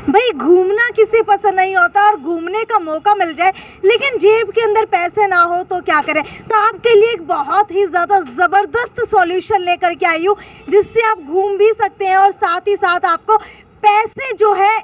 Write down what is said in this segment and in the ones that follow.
भाई घूमना किसे पसंद नहीं होता, और घूमने का मौका मिल जाए लेकिन जेब के अंदर पैसे ना हो तो क्या करें। तो आपके लिए एक बहुत ही ज़्यादा ज़बरदस्त सॉल्यूशन लेकर के आई हूँ जिससे आप घूम भी सकते हैं और साथ ही साथ आपको पैसे जो है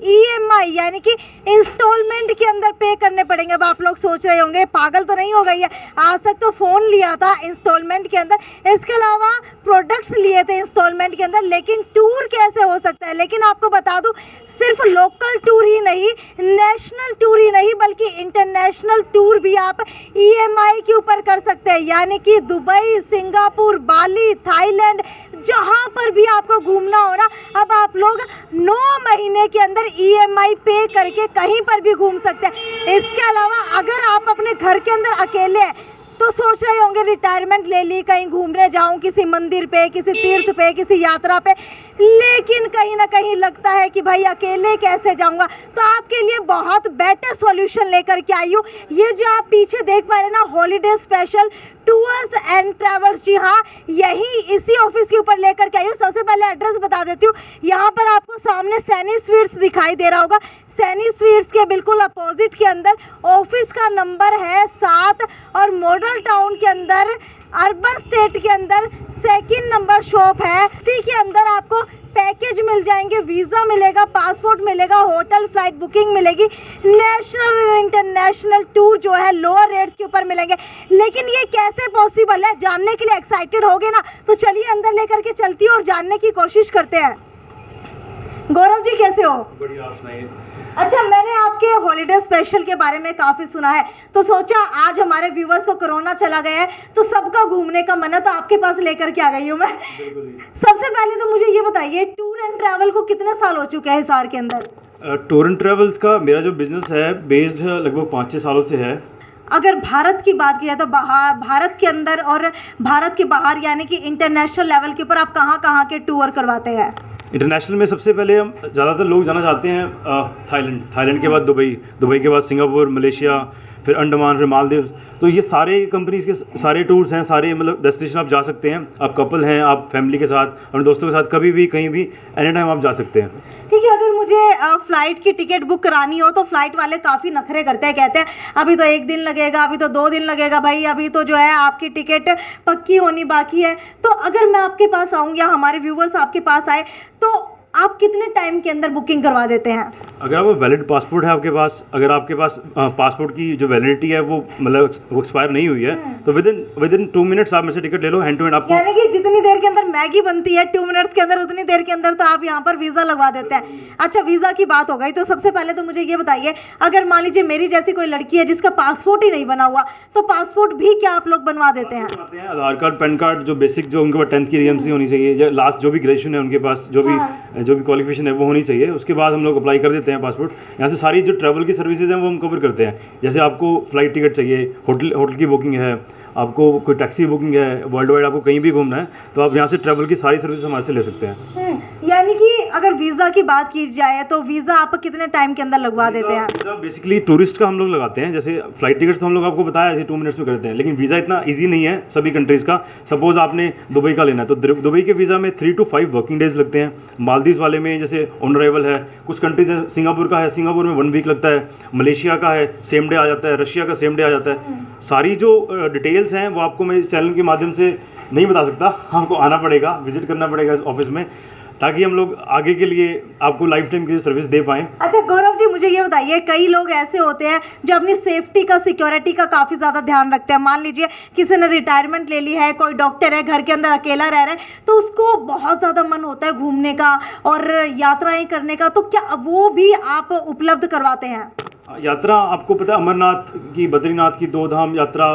EMI यानी कि इंस्टॉलमेंट के अंदर पे करने पड़ेंगे। अब आप लोग सोच रहे होंगे पागल तो नहीं हो गई है, आज तक तो फ़ोन लिया था इंस्टॉलमेंट के अंदर, इसके अलावा प्रोडक्ट्स लिए थे इंस्टॉलमेंट के अंदर, लेकिन टूर कैसे हो सकता है। लेकिन आपको बता दूं सिर्फ लोकल टूर ही नहीं, नेशनल टूर ही नहीं, बल्कि इंटरनेशनल टूर भी आप EMI के ऊपर कर सकते हैं। यानी कि दुबई, सिंगापुर, बाली, थाईलैंड, जहाँ पर भी आपको घूमना हो ना, अब आप लोग 9 महीने के अंदर EMI पे करके कहीं पर भी घूम सकते हैं। इसके अलावा अगर आप अपने घर के अंदर अकेले हैं तो सोच रहे होंगे रिटायरमेंट ले ली, कहीं घूमने जाऊं, किसी मंदिर पे, किसी तीर्थ पे, किसी यात्रा पे, लेकिन कहीं ना कहीं लगता है कि भाई अकेले कैसे जाऊंगा। तो आपके लिए बहुत बेटर सॉल्यूशन लेकर के आई हूँ। ये जो आप पीछे देख पा रहे हैं ना, holiday special tours and travels, जी हाँ, यही इसी ऑफिस के ऊपर लेकर के आई हूँ। सबसे पहले एड्रेस बता देती हूँ। यहाँ पर आपको सामने सैनी स्वीट्स दिखाई दे रहा होगा। सैनी स्वीट्स के बिल्कुल अपोजिट के अंदर ऑफिस का नंबर है 7 और मॉडल टाउन के अंदर अर्बन स्टेट के अंदर 2nd नंबर शॉप है। इसी के अंदर आपको पैकेज मिल जाएंगे, वीज़ा मिलेगा, पासपोर्ट मिलेगा, होटल फ्लाइट बुकिंग मिलेगी, नेशनल और इंटरनेशनल टूर जो है लोअर रेट्स के ऊपर मिलेंगे। लेकिन ये कैसे पॉसिबल है, जानने के लिए एक्साइटेड होगे ना, तो चलिए अंदर लेकर के चलती है और जानने की कोशिश करते हैं। गौरव जी कैसे हो? बढ़िया, आप सुनाइए। अच्छा, मैंने आपके हॉलीडे स्पेशल के बारे में काफ़ी सुना है, तो सोचा आज हमारे व्यूवर्स को कोरोना चला गया है तो सबका घूमने का मन है, तो आपके पास लेकर के आ गई हूँ मैं। सबसे पहले तो मुझे ये बताइए, टूर एंड ट्रैवल को कितने साल हो चुके हैं हिसार के अंदर? टूर एंड ट्रैवल्स का मेरा जो बिजनेस है बेस्ड लगभग 5-6 सालों से है। अगर भारत की बात की जाए तो भारत के अंदर और भारत के बाहर यानी कि इंटरनेशनल लेवल के ऊपर आप कहाँ के टूर करवाते हैं? इंटरनेशनल में सबसे पहले हम ज़्यादातर लोग जाना चाहते हैं थाईलैंड के बाद दुबई के बाद सिंगापुर, मलेशिया, फिर अंडमान, फिर मालदीव। तो ये सारे कंपनीज के सारे टूर्स हैं, सारे मतलब डेस्टिनेशन आप जा सकते हैं। आप कपल हैं, आप फैमिली के साथ, अपने दोस्तों के साथ, कभी भी कहीं भी एनी टाइम आप जा सकते हैं। ठीक है, अगर मुझे फ़्लाइट की टिकट बुक करानी हो तो फ़्लाइट वाले काफ़ी नखरे करते हैं, कहते हैं अभी तो 1 दिन लगेगा, अभी तो 2 दिन लगेगा, भाई अभी तो जो है आपकी टिकट पक्की होनी बाकी है। तो अगर मैं आपके पास आऊँ या हमारे व्यूवर्स आपके पास आए तो आप कितने टाइम के अंदर बुकिंग करवा देते हैं? अगर आप वैलिड पासपोर्ट है आपके पास, अगर आपके पास पासपोर्ट की जो वैलिडिटी है वो मतलब वो एक्सपायर नहीं हुई है, तो विद इन 2 मिनट्स आप मेरे से टिकट ले लो, हैंड टू हैंड आपको। यानी कि जितनी देर के अंदर मैगी बनती है 2 मिनट्स के अंदर, उतनी देर के अंदर तो आप यहाँ पर वीज़ा लगवा देते हैं। अच्छा, वीज़ा की बात हो गई, तो सबसे पहले तो मुझे ये बताइए, अगर मान लीजिए मेरी जैसी कोई लड़की है जिसका पासपोर्ट ही नहीं बना हुआ, तो पासपोर्ट भी क्या आप लोग बनवा देते हैं? आधार कार्ड, पैन कार्ड, जो बेसिक जो उनके पास 10th की EMC होनी चाहिए, या लास्ट जो भी ग्रेजुएशन है उनके पास, जो भी क्वालिफिकेशन है वो होनी चाहिए। उसके बाद हम लोग अप्लाई कर देते हैं पासपोर्ट। यहाँ से सारी जो ट्रैवल की सर्विसेज हैं वो हम कवर करते हैं। जैसे आपको फ्लाइट टिकट चाहिए, होटल की बुकिंग है, आपको कोई टैक्सी बुकिंग है, वर्ल्ड वाइड आपको कहीं भी घूमना है, तो आप यहाँ से ट्रैवल की सारी सर्विस हमारे से ले सकते हैं। यानी कि अगर वीज़ा की बात की जाए तो वीज़ा आप कितने टाइम के अंदर लगवा देते हैं? वीज़ा बेसिकली टूरिस्ट का हम लोग लगाते हैं। जैसे फ्लाइट टिकट्स तो हम लोग आपको बताया ऐसे 2 मिनट्स में करते हैं, लेकिन वीज़ा इतना ईजी नहीं है सभी कंट्रीज़ का। सपोज आपने दुबई का लेना है तो दुबई के वीज़ा में 3 to 5 वर्किंग डेज लगते हैं। मालदीव वाले में जैसे ऑन अराइवल है, कुछ कंट्रीज है, सिंगापुर का है, सिंगापुर में 1 वीक लगता है, मलेशिया का है सेम डे आ जाता है, रशिया का सेम डे आ जाता है। सारी जो डिटेल्स हैं वो आपको मैं इस चैनल के माध्यम से नहीं बता सकता, आपको आना पड़ेगा, विजिट करना पड़ेगा इस ऑफिस में, ताकि हम लोग आगे के लिए आपको लाइफ टाइम की सर्विस दे पाएँ। अच्छा गौरव जी, मुझे ये बताइए, कई लोग ऐसे होते हैं जो अपनी सेफ्टी का, सिक्योरिटी का काफ़ी ज़्यादा ध्यान रखते हैं। मान लीजिए किसी ने रिटायरमेंट ले ली है, कोई डॉक्टर है, घर के अंदर अकेला रह रहा है, तो उसको बहुत ज़्यादा मन होता है घूमने का और यात्राएं करने का, तो क्या वो भी आप उपलब्ध करवाते हैं? यात्रा आपको पता है, अमरनाथ की, बद्रीनाथ की 2 धाम यात्रा,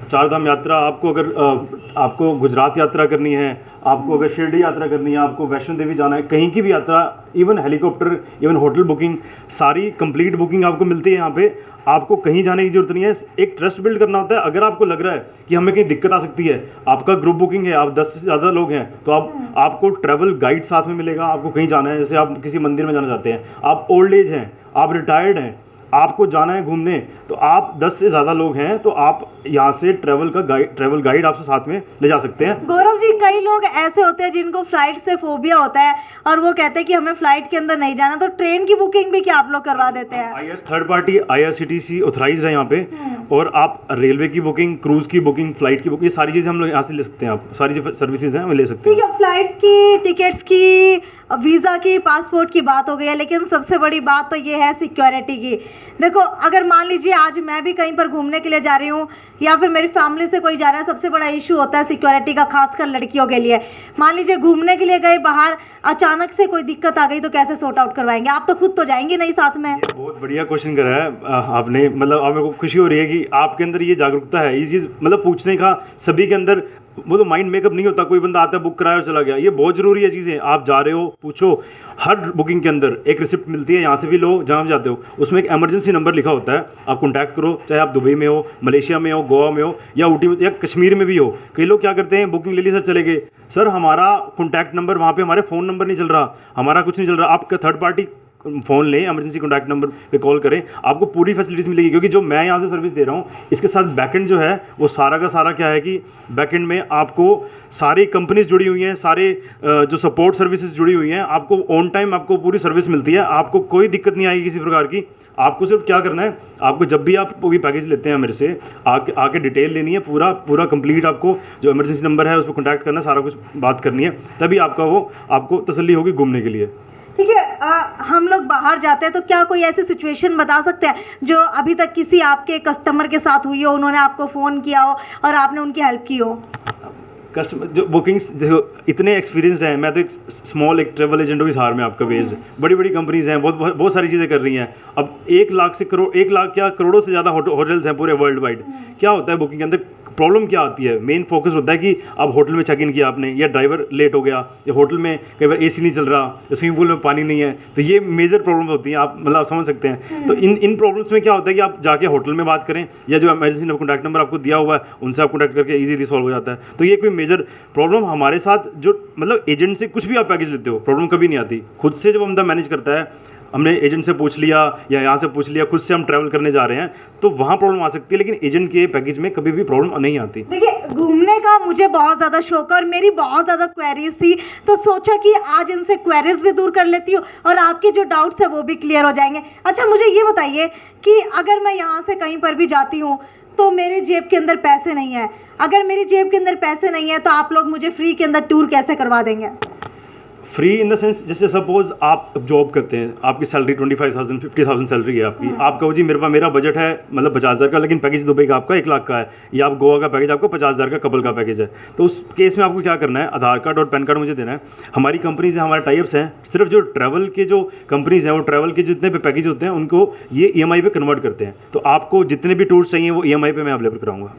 4 धाम यात्रा, आपको अगर आपको गुजरात यात्रा करनी है, आपको अगर शिरडी यात्रा करनी है, आपको वैष्णो देवी जाना है, कहीं की भी यात्रा, even helicopter, even hotel booking, सारी कंप्लीट बुकिंग आपको मिलती है यहाँ पे। आपको कहीं जाने की जरूरत नहीं है, एक ट्रस्ट बिल्ड करना होता है। अगर आपको लग रहा है कि हमें कहीं दिक्कत आ सकती है, आपका ग्रुप बुकिंग है, आप 10 से ज़्यादा लोग हैं, तो आपको ट्रैवल गाइड साथ में मिलेगा। आपको कहीं जाना है, जैसे आप किसी मंदिर में जाना चाहते हैं, आप ओल्ड एज हैं, आप रिटायर्ड हैं, आपको जाना है घूमने, तो आप 10 से ज़्यादा लोग हैं तो आप यहाँ से ट्रैवल गाइड आपसे साथ में ले जा सकते हैं। गौरव जी, कई लोग ऐसे होते हैं जिनको फ्लाइट से फोबिया होता है और वो कहते हैं कि हमें फ्लाइट के अंदर नहीं जाना, तो ट्रेन की बुकिंग भी क्या आप लोग करवा देते हैं? IRS third party IRCTC authorise है यहाँ पे, और आप रेलवे की बुकिंग, क्रूज की बुकिंग, फ्लाइट की बुकिंग, ये सारी चीज़ें हम लोग यहाँ से ले सकते हैं। आप सारी जो सर्विसेज हैं वो ले सकते हैं। ठीक है, फ्लाइट्स की, टिकट्स की, वीज़ा की, पासपोर्ट की बात हो गई है, लेकिन सबसे बड़ी बात तो ये है सिक्योरिटी की। देखो, अगर मान लीजिए आज मैं भी कहीं पर घूमने के लिए जा रही हूँ या फिर मेरी फैमिली से कोई जा रहा है, सबसे बड़ा इशू होता है सिक्योरिटी का, खासकर लड़कियों के लिए। मान लीजिए घूमने के लिए गए बाहर, अचानक से कोई दिक्कत आ गई तो कैसे सॉर्ट आउट करवाएंगे? आप तो खुद तो जाएंगे नहीं साथ में। बहुत बढ़िया क्वेश्चन करा है आपने, मतलब आप मेरे को खुशी हो रही है कि आपके अंदर ये जागरूकता है, ये चीज़ मतलब पूछने का सभी के अंदर। वो तो माइंड मेकअप नहीं होता, कोई बंदा आता है बुक कराया और चला गया, ये बहुत ज़रूरी है चीज़ें। आप जा रहे हो, पूछो, हर बुकिंग के अंदर एक रिसिप्ट मिलती है, यहाँ से भी लो जहाँ भी जाते हो, उसमें एक इमरजेंसी नंबर लिखा होता है, आप कॉन्टैक्ट करो, चाहे आप दुबई में हो, मलेशिया में हो, गोवा में हो, या ऊटी में या कश्मीर में भी हो। कई लोग क्या करते हैं, बुकिंग ले ली, सर चले गए, सर हमारा कॉन्टैक्ट नंबर वहाँ पे, हमारे फ़ोन नंबर नहीं चल रहा, हमारा कुछ नहीं चल रहा। आप थर्ड पार्टी फ़ोन लें, इमरजेंसी कॉन्टैक्ट नंबर पे कॉल करें, आपको पूरी फैसिलिटीज़ मिलेगी। क्योंकि जो मैं यहाँ से सर्विस दे रहा हूँ, इसके साथ बैकएंड जो है वो सारा का सारा क्या है कि बैकएंड में आपको सारी कंपनीज जुड़ी हुई हैं, सारे जो सपोर्ट सर्विसेज जुड़ी हुई हैं, आपको ऑन टाइम आपको पूरी सर्विस मिलती है, आपको कोई दिक्कत नहीं आएगी किसी प्रकार की। आपको सिर्फ क्या करना है, आपको जब भी आप कोई पैकेज लेते हैं मेरे से, आके डिटेल लेनी है, पूरा कंप्लीट, आपको जो इमरजेंसी नंबर है उस पर कॉन्टैक्ट करना है, सारा कुछ बात करनी है, तभी आपको तसल्ली होगी घूमने के लिए। ठीक है, हम लोग बाहर जाते हैं तो क्या कोई ऐसी सिचुएशन बता सकते हैं जो अभी तक किसी आपके कस्टमर के साथ हुई हो, उन्होंने आपको फ़ोन किया हो और आपने उनकी हेल्प की हो? कस्टमर जो बुकिंग्स जो इतने एक्सपीरियंसड हैं, मैं तो एक ट्रैवल एजेंट हूँ हिसार में आपका बेस्ड, बड़ी बड़ी कंपनीज हैं, बहुत सारी चीज़ें कर रही हैं। अब 1 लाख क्या करोड़ों से ज़्यादा होटल्स हैं पूरे वर्ल्ड वाइड। क्या होता है बुकिंग के अंदर, प्रॉब्लम क्या आती है, मेन फोकस होता है कि आप होटल में चेक इन किया आपने, या ड्राइवर लेट हो गया, या होटल में कई बार AC नहीं चल रहा, या स्विमिंग पूल में पानी नहीं है, तो ये मेजर प्रॉब्लम्स होती हैं, आप मतलब आप समझ सकते हैं। तो इन प्रॉब्लम्स में क्या होता है कि आप जाके होटल में बात करें, या जो इमरजेंसी कॉन्टैक्ट नंबर आपको दिया हुआ है उनसे आप कॉन्टैक्ट करके ईजीली सॉल्व हो जाता है। तो ये कोई मेजर प्रॉब्लम हमारे साथ, जो मतलब एजेंट से कुछ भी आप पैकेज लेते हो, प्रॉब्लम कभी नहीं आती। खुद से जब बंदा मैनेज करता है, हमने एजेंट से पूछ लिया या यहाँ से पूछ लिया, खुद से हम ट्रैवल करने जा रहे हैं, तो वहाँ प्रॉब्लम आ सकती है, लेकिन एजेंट के पैकेज में कभी भी प्रॉब्लम नहीं आती। देखिए, घूमने का मुझे बहुत ज़्यादा शौक है और मेरी बहुत ज़्यादा क्वेरीज थी, तो सोचा कि आज इनसे क्वेरीज भी दूर कर लेती हूँ और आपके जो डाउट्स है वो भी क्लियर हो जाएंगे। अच्छा, मुझे ये बताइए कि अगर मैं यहाँ से कहीं पर भी जाती हूँ तो मेरे जेब के अंदर पैसे नहीं है, अगर मेरी जेब के अंदर पैसे नहीं है तो आप लोग मुझे फ्री के अंदर टूर कैसे करवा देंगे? फ्री इन द सेंस, जैसे सपोज आप जॉब करते हैं, आपकी सैलरी 25,000 50,000 सैलरी है आपकी, आप कहो जी मेरा बजट है मतलब 50,000 का, लेकिन पैकेज दुबई का आपका 1 लाख का है, या आप गोवा का पैकेज आपको 50,000 का कपल का पैकेज है, तो उस केस में आपको क्या करना है, आधार कार्ड और पैन कार्ड मुझे देना है। हमारी कंपनीज हैं, हमारे टाइप्स हैं, सिर्फ जो ट्रैवल के जो कंपनीज हैं वो ट्रैवल के जितने भी पैकेज होते हैं उनको ये EMI पे कन्वर्ट करते हैं, तो आपको जितने भी टूर्स चाहिए वो EMI पे मैं अवेलेबल कराऊंगा।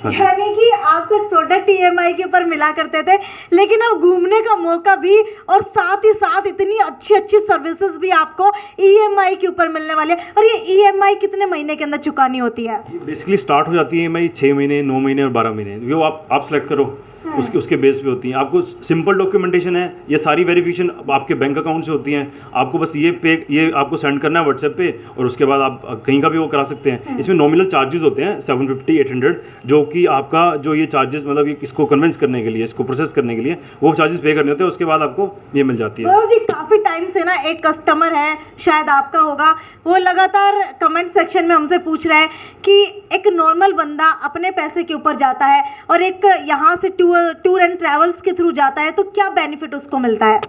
यानी कि आज तक प्रोडक्ट EMI के ऊपर मिला करते थे, लेकिन अब घूमने का मौका भी और साथ ही साथ इतनी अच्छी अच्छी सर्विसेज भी आपको EMI के ऊपर मिलने वाले हैं। और ये EMI कितने महीने के अंदर चुकानी होती है? बेसिकली स्टार्ट हो जाती है EMI 6 महीने, 9 महीने और 12 महीने, जो आप सेलेक्ट करो उसके बेस पे होती हैं। आपको सिंपल डॉक्यूमेंटेशन है, ये सारी वेरिफिकेशन आपके बैंक अकाउंट से होती हैं, आपको बस ये आपको सेंड करना है व्हाट्सएप पे, और उसके बाद आप कहीं का भी वो करा सकते हैं। इसमें नॉमिनल चार्जेस होते हैं 750 800, जो कि आपका जो ये चार्जेस मतलब ये इसको कन्विंस करने के लिए, इसको प्रोसेस करने के लिए वो चार्जेस पे करने होते हैं, उसके बाद आपको ये मिल जाती है। जी, काफ़ी टाइम से ना एक कस्टमर है, शायद आपका होगा, वो लगातार कमेंट सेक्शन में हमसे पूछ रहा है कि एक नॉर्मल बंदा अपने पैसे के ऊपर जाता है और एक यहाँ से टूर एंड ट्रैवल्स के थ्रू जाता है, तो क्या बेनिफिट उसको मिलता है?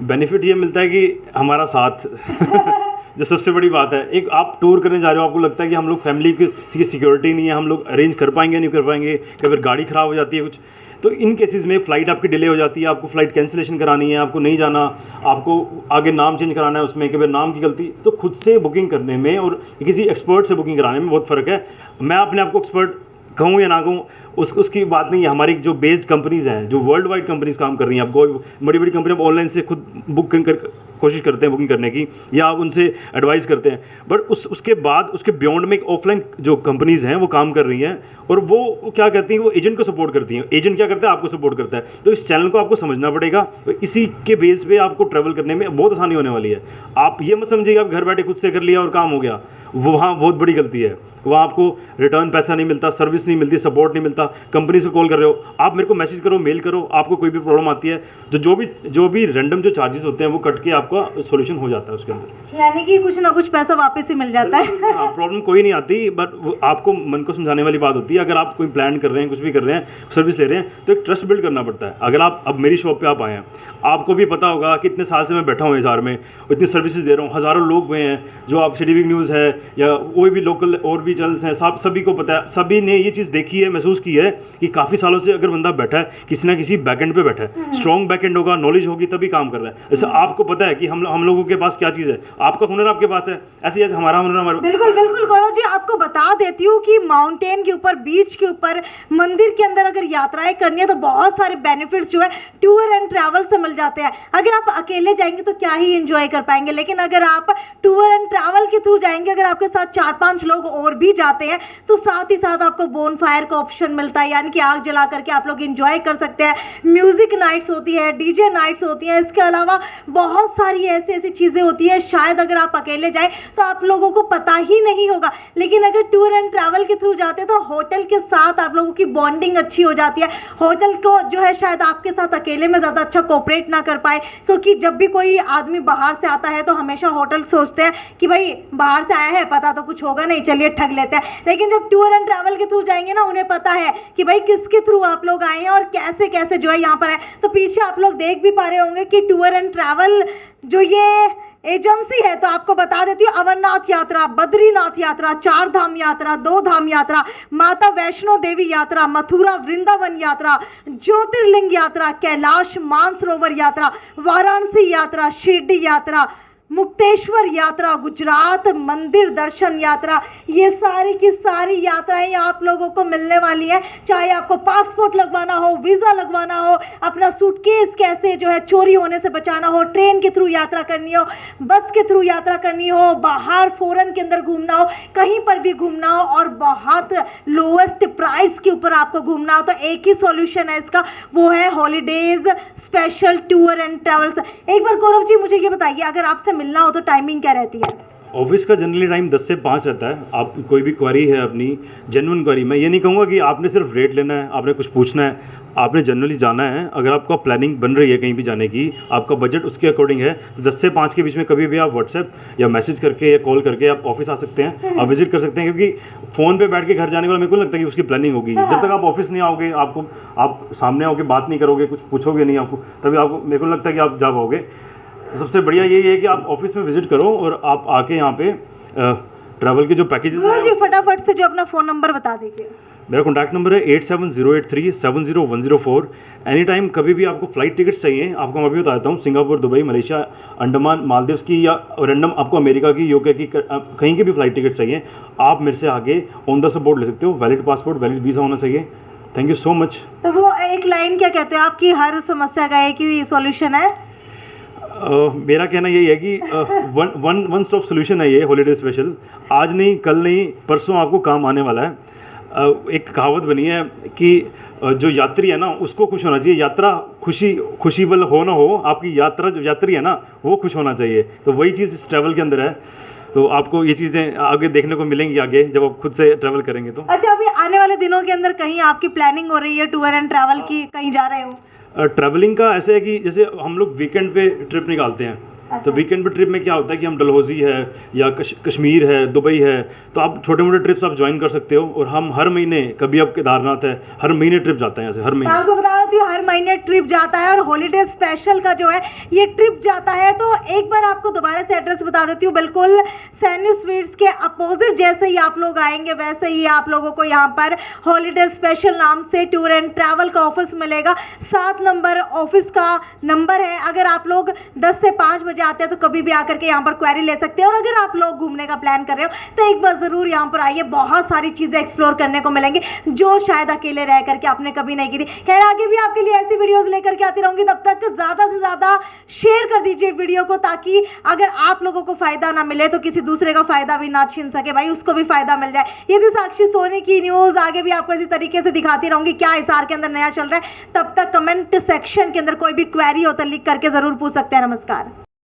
बेनिफिट ये मिलता है कि हमारा साथ जो सबसे बड़ी बात है, एक आप टूर करने जा रहे हो, आपको लगता है कि हम लोग फैमिली की सिक्योरिटी नहीं है, हम लोग अरेंज कर पाएंगे नहीं कर पाएंगे, कई बार गाड़ी ख़राब हो जाती है कुछ, तो इन केसेस में फ़्लाइट आपकी डिले हो जाती है, आपको फ़्लाइट कैंसिलेशन करानी है, आपको नहीं जाना, आपको आगे नाम चेंज कराना है, उसमें कई बार नाम की गलती, तो खुद से बुकिंग करने में और किसी एक्सपर्ट से बुकिंग कराने में बहुत फ़र्क है। मैं अपने आप को एक्सपर्ट कहूँ या ना कहूँ उसकी बात नहीं है। हमारी जो बेस्ड कंपनीज़ हैं, जो वर्ल्ड वाइड कंपनीज काम कर रही हैं, आपको बड़ी बड़ी कंपनी ऑनलाइन से खुद कोशिश करते हैं बुकिंग करने की, या आप उनसे एडवाइस करते हैं, बट उसके बाद उसके बियॉन्ड में एक ऑफलाइन जो कंपनीज़ हैं वो काम कर रही हैं, और वो क्या कहती हैं, वो एजेंट को सपोर्ट करती हैं। एजेंट क्या करता है, आपको सपोर्ट करता है। तो इस चैनल को आपको समझना पड़ेगा, इसी के बेस पे आपको ट्रैवल करने में बहुत आसानी होने वाली है। आप ये मत समझिए आप घर बैठे खुद से कर लिया और काम हो गया, वो वहाँ बहुत बड़ी गलती है। वहाँ आपको रिटर्न पैसा नहीं मिलता, सर्विस नहीं मिलती, सपोर्ट नहीं मिलता। कंपनी से कॉल कर रहे हो, आप मेरे को मैसेज करो, मेल करो, आपको कोई भी प्रॉब्लम आती है तो जो भी रैंडम जो चार्जेस होते हैं वो कट के आपका सोल्यूशन हो जाता है उसके अंदर, यानी कि कुछ ना कुछ पैसा वापस ही मिल जाता है। हाँ, प्रॉब्लम कोई नहीं आती, बट आपको मन को समझाने वाली बात होती है। अगर आप कोई प्लान कर रहे हैं, कुछ भी कर रहे हैं, सर्विस ले रहे हैं, तो एक ट्रस्ट बिल्ड करना पड़ता है। अगर आप अब मेरी शॉप पे आप आए हैं, आपको भी पता होगा कि इतने साल से मैं बैठा हूँ हिसार में, इतनी सर्विसेज दे रहा हूँ, हज़ारों लोग हुए हैं जो आप सिटी वीक न्यूज़ है या कोई भी लोकल और भी चैनल्स हैं, सभी को पता है, सभी ने ये चीज़ देखी है, महसूस की है कि काफ़ी सालों से अगर बंदा बैठा है किसी ना किसी बैकएंड पे बैठा है, स्ट्रॉन्ग बैकएंड होगा, नॉलेज होगी, तभी काम कर रहा है। जैसे आपको पता है कि हम लोगों के पास क्या चीज़ है, आपका हुनर आपके पास है, ऐसे जैसे हमारा हुनर हमारे। बिल्कुल बिल्कुल गौरव जी, आपको बता देती हूँ कि माउंटेन के ऊपर, बीच के ऊपर, मंदिर के अंदर अगर यात्राएं करनी है तो बहुत सारे बेनिफिट्स जो है टूर एंड ट्रैवल से मिल जाते हैं। अगर आप अकेले जाएंगे तो क्या ही एंजॉय कर पाएंगे, लेकिन अगर आप टूर एंड ट्रैवल के थ्रू जाएंगे, अगर आपके साथ 4-5 लोग और भी जाते हैं तो साथ ही साथ आपको बोन फायर का ऑप्शन मिलता है, यानी कि आग जला करके आप लोग एंजॉय कर सकते हैं। म्यूजिक नाइट्स होती है, डीजे नाइट्स होती हैं, इसके अलावा बहुत सारी ऐसी चीज़ें होती है, शायद अगर आप अकेले जाएं तो आप लोगों को पता ही नहीं होगा। लेकिन अगर टूर एंड ट्रैवल के थ्रू जाते हैं तो होटल के साथ आप लोगों की बॉन्डिंग अच्छी हो जाती है। होटल को जो है शायद आपके साथ अकेले में ज़्यादा अच्छा कोऑपरेट ना कर पाए, क्योंकि जब भी कोई आदमी बाहर से आता है तो हमेशा होटल सोचते हैं कि भाई बाहर से आया है, पता तो कुछ होगा नहीं, चलिए ठग लेते हैं। लेकिन जब टूर एंड ट्रैवल के थ्रू जाएंगे ना, उन्हें पता है कि भाई किसके थ्रू आप लोग आए हैं और कैसे कैसे जो है यहाँ पर है। तो पीछे आप लोग देख भी पा रहे होंगे कि टूर एंड ट्रैवल जो ये एजेंसी है, तो आपको बता देती हूँ, अमरनाथ यात्रा, बद्रीनाथ यात्रा, 4 धाम यात्रा, 2 धाम यात्रा, माता वैष्णो देवी यात्रा, मथुरा वृंदावन यात्रा, ज्योतिर्लिंग यात्रा, कैलाश मानसरोवर यात्रा, वाराणसी यात्रा, शिरडी यात्रा, मुक्तेश्वर यात्रा, गुजरात मंदिर दर्शन यात्रा, ये सारी की सारी यात्राएं आप लोगों को मिलने वाली हैं। चाहे आपको पासपोर्ट लगवाना हो, वीज़ा लगवाना हो, अपना सूटकेस कैसे जो है चोरी होने से बचाना हो, ट्रेन के थ्रू यात्रा करनी हो, बस के थ्रू यात्रा करनी हो, बाहर फॉरेन के अंदर घूमना हो, कहीं पर भी घूमना हो और बहुत लोएस्ट प्राइस के ऊपर आपको घूमना हो, तो एक ही सॉल्यूशन है इसका, वो है holidays special tour and travels. एक बार गौरव जी मुझे ये बताइए, अगर आपसे मिलना हो तो टाइमिंग क्या रहती है? ऑफिस का जनरली टाइम 10 से 5 रहता है। आप कोई भी क्वेरी है अपनी, जेन्युइन क्वेरी, मैं ये नहीं कहूँगा कि आपने सिर्फ रेट लेना है, आपने कुछ पूछना है, आपने जनरली जाना है। अगर आपका प्लानिंग बन रही है कहीं भी जाने की, आपका बजट उसके अकॉर्डिंग है, तो 10 से 5 के बीच में कभी भी आप व्हाट्सएप या मैसेज करके या कॉल करके आप ऑफिस आ सकते हैं, आप विजिट कर सकते हैं। क्योंकि फ़ोन पे बैठ के घर जाने वाला मेरे को नहीं लगता कि उसकी प्लानिंग होगी। जब तक आप ऑफिस नहीं आओगे, आप सामने आओगे, बात नहीं करोगे, कुछ पूछोगे नहीं आपको, तभी आपको मेरे को नहीं लगता कि आप जा पाओगे। तो सबसे बढ़िया यही है कि आप ऑफिस में विजिट करो और आप आके यहाँ पे ट्रैवल के जो पैकेजेस हैं। जी फटाफट से जो अपना फ़ोन नंबर बता दीजिए। मेरा कॉन्टैक्ट नंबर है 8708370104। एनी टाइम कभी भी आपको फ़्लाइट टिकट्स चाहिए, आपको मैं अभी बता देता हूँ, Singapore, Dubai, Malaysia, Andaman, Maldives की या रैंडम आपको अमेरिका की, यूके की, कहीं की भी फ़्लाइट टिकट चाहिए, आप मेरे से आगे ऑन द स्पॉट ले सकते हो। वैलिड पासपोर्ट, वैलिड वीज़ा होना चाहिए। Thank you so much. तो वो एक लाइन क्या कहते हैं, आपकी हर समस्या का एक ही सॉल्यूशन है? मेरा कहना यही है कि वन स्टॉप सोल्यूशन है ये हॉलीडे स्पेशल। आज नहीं, कल नहीं, परसों आपको काम आने वाला है। एक कहावत बनी है कि जो यात्री है ना उसको खुश होना चाहिए। यात्रा खुशीबल हो ना हो, आपकी यात्रा जो यात्री है ना वो खुश होना चाहिए। तो वही चीज़ इस ट्रैवल के अंदर है। तो आपको ये चीज़ें आगे देखने को मिलेंगी आगे जब आप खुद से ट्रैवल करेंगे तो। अच्छा, अभी आने वाले दिनों के अंदर कहीं आपकी प्लानिंग हो रही है टूर एंड ट्रैवल की, कहीं जा रहे हो? ट्रैवलिंग का ऐसे है कि जैसे हम लोग वीकेंड पे ट्रिप निकालते हैं। तो वीकेंड पे ट्रिप में क्या होता है कि हम डलहौजी है या कश्मीर है, दुबई है, तो आप छोटे मोटे ट्रिप्स आप ज्वाइन कर सकते हो। और हम हर महीने, कभी अब केदारनाथ है, हर महीने ट्रिप जाता है ऐसे, हर महीने। आपको बता देती हूँ हर महीने ट्रिप जाता है और हॉलीडे स्पेशल का जो है ये ट्रिप जाता है। तो एक बार आपको दोबारा से एड्रेस बता देती हूँ, बिल्कुल सैन्यू स्वीट्स के अपोजिट जैसे ही आप लोग आएंगे वैसे ही आप लोगों को यहाँ पर हॉलीडे स्पेशल नाम से टूर एंड ट्रैवल का ऑफिस मिलेगा। 7 नंबर ऑफिस का नंबर है। अगर आप लोग 10 से 5 बजे करके आते हैं तो कभी भी आकर के यहाँ पर क्वेरी ले सकते हैं। और अगर आप लोग घूमने का प्लान कर रहे हो तो एक बार ज़रूर यहाँ पर आइए, बहुत सारी चीज़ें एक्सप्लोर करने को मिलेंगी जो शायद अकेले रह करके आपने कभी नहीं की थी। खैर आगे भी आपके लिए ऐसी वीडियोज़ लेकर के आती रहूँगी, तब तक ज़्यादा से ज़्यादा शेयर कर दीजिए वीडियो को, ताकि अगर आप लोगों को फ़ायदा ना मिले तो किसी दूसरे का फ़ायदा भी ना छीन सके, भाई उसको भी फ़ायदा मिल जाए। ये थी साक्षी सोनी की न्यूज़। आगे भी आपको इसी तरीके से दिखाती रहूँगी क्या हिसार के अंदर नया चल रहा है। तब तक कमेंट सेक्शन के अंदर कोई भी क्वेरी हो तो लिख करके ज़रूर पूछ सकते हैं। नमस्कार।